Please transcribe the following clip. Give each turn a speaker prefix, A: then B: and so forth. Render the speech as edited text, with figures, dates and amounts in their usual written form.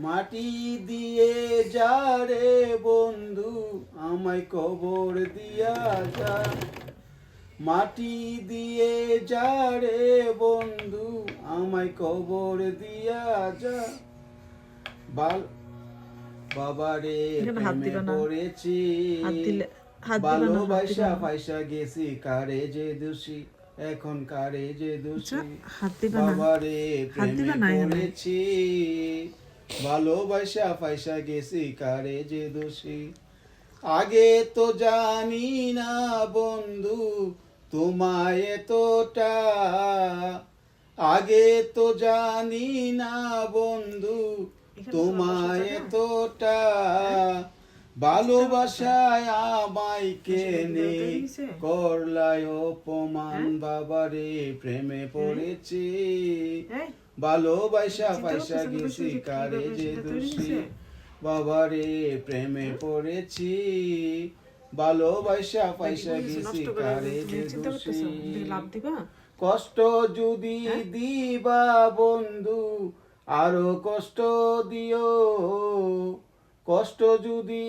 A: মাটি দিয়ে যা রে বন্ধু আমায় কবর দিয়া যা, মাটি দিয়ে যা রে বন্ধু আমায় কবর দিয়া যা। বাবারে
B: এখানে হাত
A: প্রেমে
B: দিবা না,
A: পড়েছি,
B: হাত দিলে হাত দিবা না, হাত দিবা
A: ভালোবাসা
B: না।
A: ফাইসা গেছি, কারে যে দোষী এখন কারে যে
B: আচ্ছা,
A: দোষী।
B: হাত দিবা না,
A: বাবারে
B: হাত
A: প্রেমে
B: দিবা না এখানে।
A: পড়েছি, ভালোবাসা ফাইসা গেছি, কারে যে দোষী। আগে তো জানি না বন্ধু তোমায় এতটা, আগে তো জানি না বন্ধু তোমায় এতটা, ভালোবাসায় আমায় কেনে করলায় অপমান। বাবারে প্রেমে পড়েছি, ভালোবাসা ফাইসা গেছি, কারে যে দোষী। বাবারে প্রেমে পড়েছি, ভালোবাসা ফাইসা গেছি, কারে যে দোষী। কষ্ট যদি দিবা বন্ধু আরো কষ্ট দিও, কষ্ট যদি